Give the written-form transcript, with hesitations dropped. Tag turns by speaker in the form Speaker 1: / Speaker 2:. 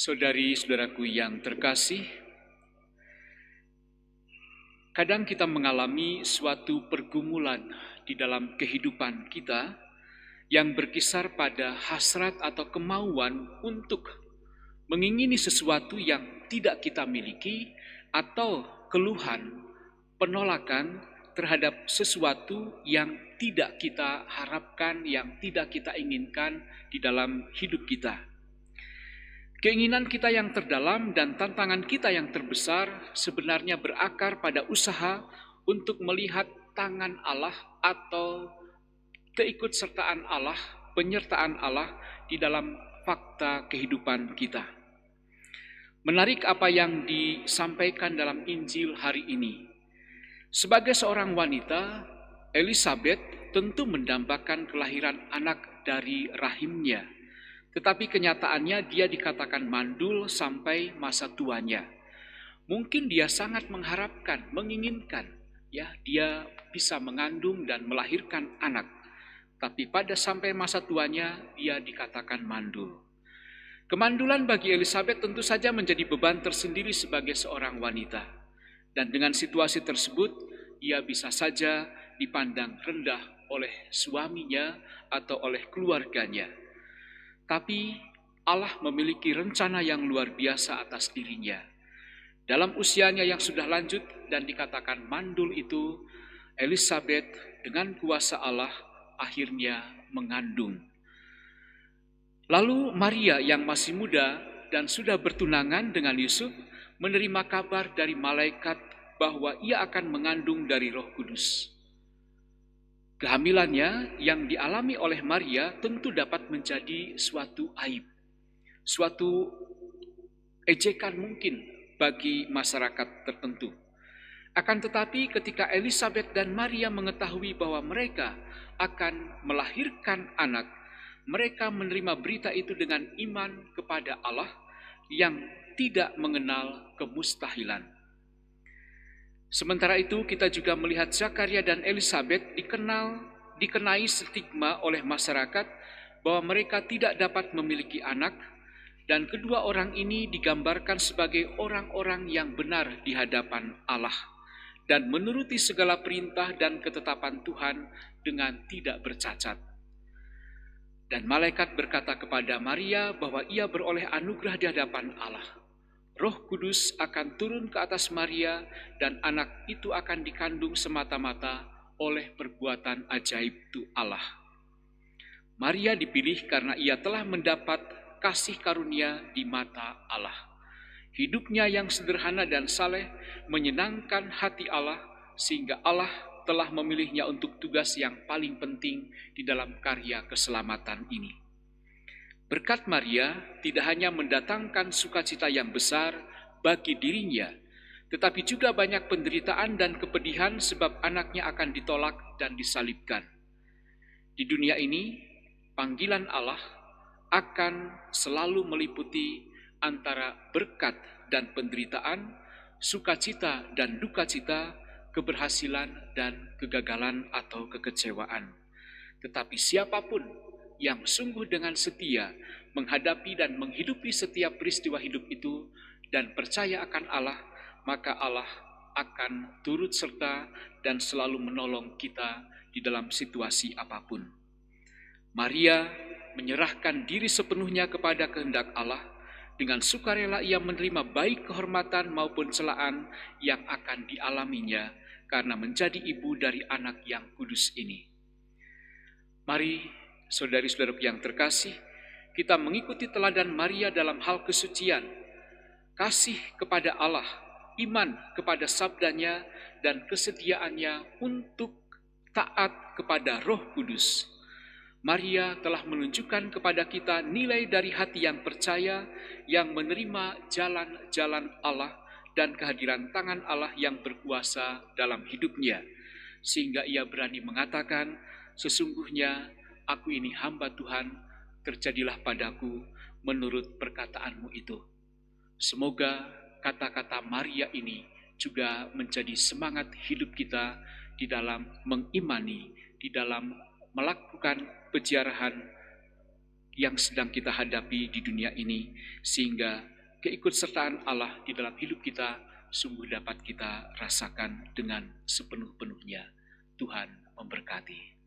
Speaker 1: Saudari-saudaraku yang terkasih, kadang kita mengalami suatu pergumulan di dalam kehidupan kita yang berkisar pada hasrat atau kemauan untuk mengingini sesuatu yang tidak kita miliki atau keluhan, penolakan terhadap sesuatu yang tidak kita harapkan, yang tidak kita inginkan di dalam hidup kita. Keinginan kita yang terdalam dan tantangan kita yang terbesar sebenarnya berakar pada usaha untuk melihat tangan Allah atau keikutsertaan Allah, penyertaan Allah di dalam fakta kehidupan kita. Menarik apa yang disampaikan dalam Injil hari ini. Sebagai seorang wanita, Elizabeth tentu mendambakan kelahiran anak dari rahimnya. Tetapi kenyataannya dia dikatakan mandul sampai masa tuanya. Mungkin dia sangat mengharapkan, menginginkan, dia bisa mengandung dan melahirkan anak. Tapi pada sampai masa tuanya dia dikatakan mandul. Kemandulan bagi Elizabeth tentu saja menjadi beban tersendiri sebagai seorang wanita. Dan dengan situasi tersebut, ia bisa saja dipandang rendah oleh suaminya atau oleh keluarganya. Tapi Allah memiliki rencana yang luar biasa atas dirinya. Dalam usianya yang sudah lanjut dan dikatakan mandul itu, Elizabeth dengan kuasa Allah akhirnya mengandung. Lalu Maria yang masih muda dan sudah bertunangan dengan Yusuf menerima kabar dari malaikat bahwa ia akan mengandung dari Roh Kudus. Kehamilannya yang dialami oleh Maria tentu dapat menjadi suatu aib, suatu ejekan mungkin bagi masyarakat tertentu. Akan tetapi ketika Elizabeth dan Maria mengetahui bahwa mereka akan melahirkan anak, mereka menerima berita itu dengan iman kepada Allah yang tidak mengenal kemustahilan. Sementara itu kita juga melihat Zakaria dan Elizabeth dikenai stigma oleh masyarakat bahwa mereka tidak dapat memiliki anak, dan kedua orang ini digambarkan sebagai orang-orang yang benar di hadapan Allah dan menuruti segala perintah dan ketetapan Tuhan dengan tidak bercacat. Dan malaikat berkata kepada Maria bahwa ia beroleh anugerah di hadapan Allah. Roh Kudus akan turun ke atas Maria dan anak itu akan dikandung semata-mata oleh perbuatan ajaib Allah. Maria dipilih karena ia telah mendapat kasih karunia di mata Allah. Hidupnya yang sederhana dan saleh menyenangkan hati Allah sehingga Allah telah memilihnya untuk tugas yang paling penting di dalam karya keselamatan ini. Berkat Maria tidak hanya mendatangkan sukacita yang besar bagi dirinya, tetapi juga banyak penderitaan dan kepedihan sebab anaknya akan ditolak dan disalibkan. Di dunia ini, panggilan Allah akan selalu meliputi antara berkat dan penderitaan, sukacita dan dukacita, keberhasilan dan kegagalan atau kekecewaan. Tetapi siapapun yang sungguh dengan setia menghadapi dan menghidupi setiap peristiwa hidup itu dan percaya akan Allah, maka Allah akan turut serta dan selalu menolong kita di dalam situasi apapun. Maria menyerahkan diri sepenuhnya kepada kehendak Allah. Dengan sukarela ia menerima baik kehormatan maupun celaan yang akan dialaminya karena menjadi ibu dari anak yang kudus ini. Mari, saudari-saudaraku yang terkasih, kita mengikuti teladan Maria dalam hal kesucian, kasih kepada Allah, iman kepada sabdanya, dan kesediaannya untuk taat kepada Roh Kudus. Maria telah menunjukkan kepada kita nilai dari hati yang percaya, yang menerima jalan-jalan Allah dan kehadiran tangan Allah yang berkuasa dalam hidupnya, sehingga ia berani mengatakan, sesungguhnya aku ini hamba Tuhan, terjadilah padaku menurut perkataanmu itu. Semoga kata-kata Maria ini juga menjadi semangat hidup kita di dalam mengimani, di dalam melakukan peziarahan yang sedang kita hadapi di dunia ini, sehingga keikutsertaan Allah di dalam hidup kita sungguh dapat kita rasakan dengan sepenuh-penuhnya. Tuhan memberkati.